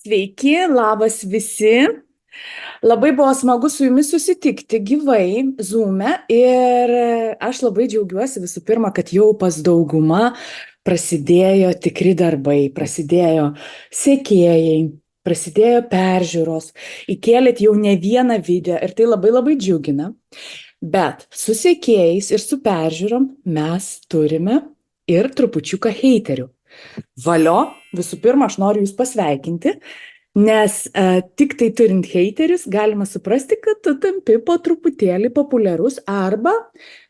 Sveiki, labas visi. Labai buvo smagu su jumis susitikti gyvai, Zoom'e ir aš labai džiaugiuosi visų pirma, kad jau pas daugumą prasidėjo tikri darbai, prasidėjo sekėjai, prasidėjo peržiūros, įkėlėt jau ne vieną video ir tai labai labai džiugina. Bet su sekėjais ir su peržiūrom mes turime ir trupučiuką heiterių. Valio, visų pirma, aš noriu jūs pasveikinti. Nes tik tai turint heiterius galima suprasti, kad tu tampi po truputėlį populiarus arba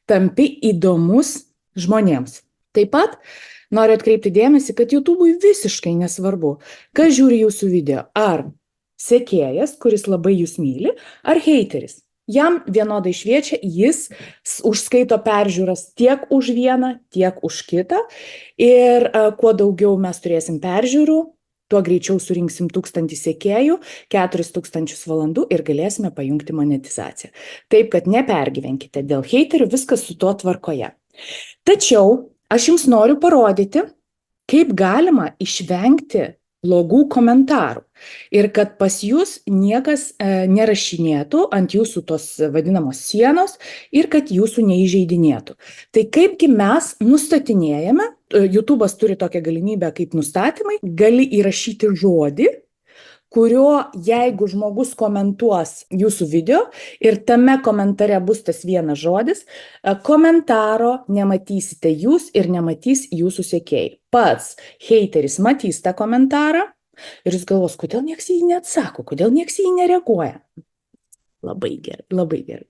tampi įdomus žmonėms. Taip pat noriu atkreipti dėmesį, kad YouTube'ui visiškai nesvarbu, kas žiūri jūsų video. Ar sekėjas, kuris labai jūs myli, ar heiteris. Jam vienodai šviečia, jis užskaito peržiūras tiek už vieną, tiek už kitą. Ir kuo daugiau mes turėsim peržiūrų, tuo greičiau surinksim 1000 sekėjų, 4000 valandų ir galėsime pajungti monetizaciją. Taip, kad nepergyvenkite dėl heiterių, viskas su tuo tvarkoje. Tačiau aš jums noriu parodyti, kaip galima išvengti blogų komentarų ir kad pas jūs niekas nerašinėtų ant jūsų tos vadinamos sienos ir kad jūsų neįžeidinėtų. Tai kaipgi mes nustatinėjame, YouTube'as turi tokią galimybę kaip nustatymai, gali įrašyti žodį, kurio jeigu žmogus komentuos jūsų video ir tame komentare bus tas vienas žodis, komentaro nematysite jūs ir nematys jūsų sekėjai. Pats heiteris matys tą komentarą ir jis galvos, kodėl nieks jį neatsako, kodėl nieks jį nereaguoja. Labai gerai, labai gerai.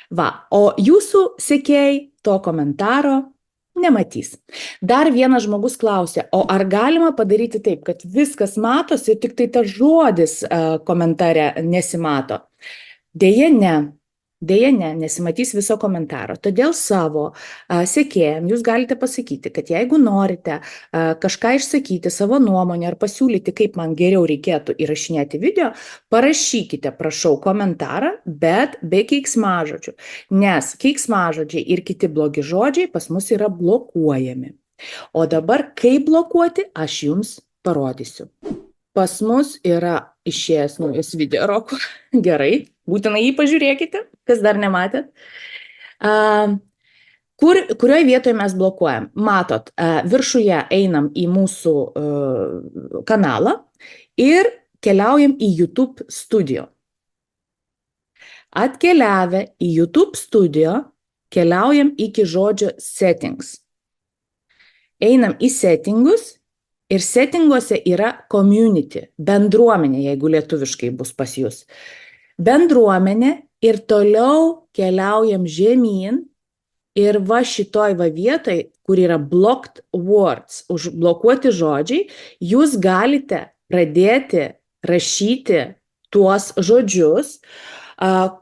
Va, o jūsų sekėjai to komentaro nematys. Dar vienas žmogus klausė, o ar galima padaryti taip, kad viskas matosi ir tik tai tas žodis komentare nesimato? Deja ne, nesimatys viso komentaro. Todėl savo sekėjams jūs galite pasakyti, kad jeigu norite kažką išsakyti, savo nuomonę ar pasiūlyti, kaip man geriau reikėtų įrašinėti video, parašykite, prašau, komentarą, bet be keiksmažodžių. Nes keiksmažodžiai ir kiti blogi žodžiai pas mus yra blokuojami. O dabar kaip blokuoti, aš jums parodysiu. Pas mus yra išėjęs naujas video roko. Gerai, būtinai jį pažiūrėkite, kas dar nematėt. Kurioje vietoje mes blokuojam? Matot, viršuje einam į mūsų kanalą ir keliaujam į YouTube Studio. Atkeliavę į YouTube Studio, keliaujam iki žodžio Settings. Einam į Settingus. Ir settinguose yra community, bendruomenė, jeigu lietuviškai bus pas jūs. Bendruomenė ir toliau keliaujam žemyn ir va šitoj va vietoj, kur yra blocked words, užblokuoti žodžiai, jūs galite pradėti rašyti tuos žodžius,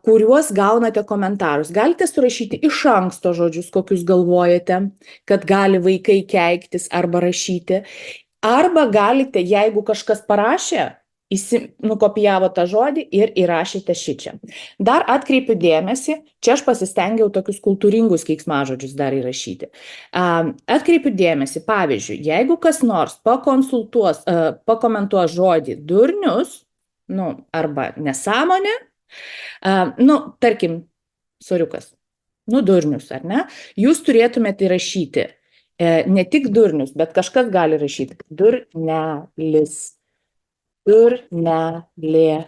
kuriuos gaunate komentarus. Galite surašyti iš anksto žodžius, kokius galvojate, kad gali vaikai keiktis arba rašyti. Arba galite, jeigu kažkas parašė, nukopijavo tą žodį ir įrašėte šičia. Dar atkreipiu dėmesį, čia aš pasistengiau tokius kultūringus keiksmažodžius dar įrašyti. Atkreipiu dėmesį, pavyzdžiui, jeigu kas nors pakomentuos žodį durnius, arba nesąmonė, tarkim, soriukas, durnius, ar ne, jūs turėtumėte įrašyti ne tik durnius, bet kažkas gali rašyti durnelis, durnelė.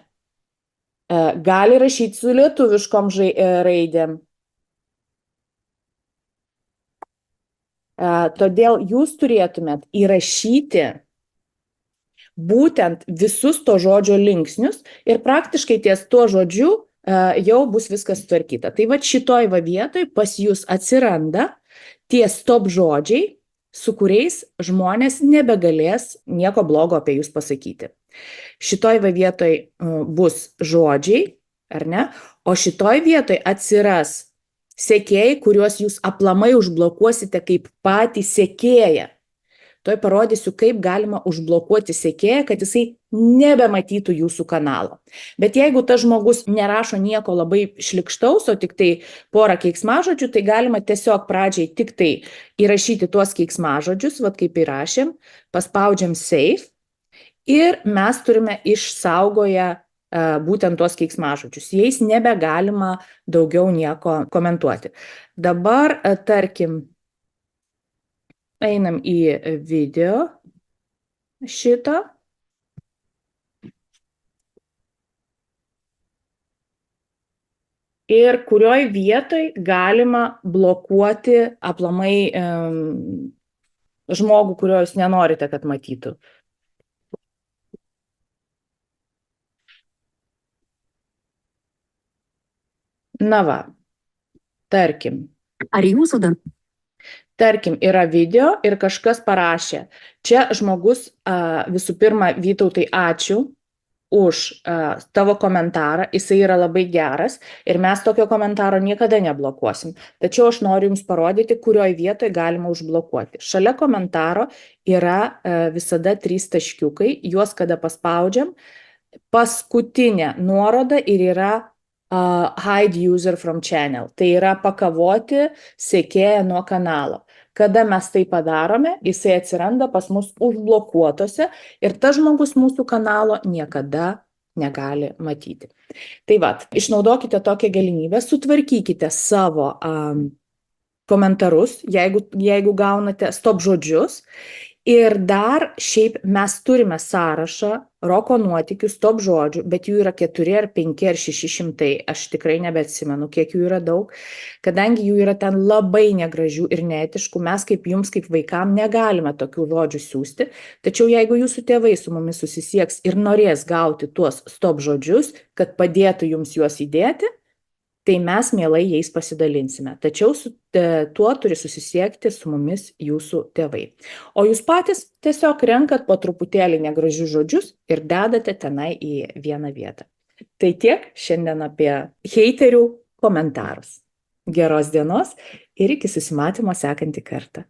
Gali rašyti su lietuviškom raidėm. Todėl jūs turėtumėt įrašyti būtent visus to žodžio linksnius ir praktiškai ties tuo žodžiu jau bus viskas sutvarkyta. Tai va šitoj va vietoj pas jūs atsiranda tie stop žodžiai, su kuriais žmonės nebegalės nieko blogo apie jūs pasakyti. Šitoj va vietoj bus žodžiai, ar ne? O šitoj vietoj atsiras sekėjai, kuriuos jūs aplamai užblokuosite kaip patį sekėją. Toj parodysiu, kaip galima užblokuoti sekėją, kad jisai nebematytų jūsų kanalo. Bet jeigu tas žmogus nerašo nieko labai šlikštaus, o tik tai porą keiksmažodžių, tai galima tiesiog pradžiai tik tai įrašyti tuos keiksmažodžius, vat kaip įrašėm, paspaudžiam save ir mes turime išsaugoję būtent tuos keiksmažodžius. Jais nebegalima daugiau nieko komentuoti. Dabar, tarkim, einam į video šitą. Ir kurioj vietoj galima blokuoti aplamai žmogų, kurio jūs nenorite, kad matytų. Na va, tarkim. Ar jūsų Tarkim, yra video ir kažkas parašė. Čia žmogus, visų pirma, Vytautai, ačiū už tavo komentarą, jisai yra labai geras ir mes tokio komentaro niekada neblokuosim. Tačiau aš noriu Jums parodyti, kurioje vietoje galima užblokuoti. Šalia komentaro yra visada 3 taškiukai, juos kada paspaudžiam, paskutinė nuoroda ir yra hide user from channel. Tai yra pakavoti sekėją nuo kanalo. Kada mes tai padarome, jisai atsiranda pas mus užblokuotose ir tas žmogus mūsų kanalo niekada negali matyti. Tai vat, išnaudokite tokią galimybę, sutvarkykite savo komentarus, jeigu gaunate stop žodžius. Ir dar šiaip mes turime sąrašą roko nuotykių stop žodžių, bet jų yra 4 ar 5 ar 600, aš tikrai nebeatsimenu, kiek jų yra daug, kadangi jų yra ten labai negražių ir neetiškų, mes kaip jums, kaip vaikam, negalime tokių žodžių siūsti, tačiau jeigu jūsų tėvai su mumis susisieks ir norės gauti tuos stop žodžius, kad padėtų jums juos įdėti, tai mes mielai jais pasidalinsime. Tačiau su tuo turi susisiekti su mumis jūsų tėvai. O jūs patys tiesiog renkat po truputėlį negražius žodžius ir dedate tenai į vieną vietą. Tai tiek šiandien apie heiterių komentarus. Geros dienos ir iki susimatymo sekantį kartą.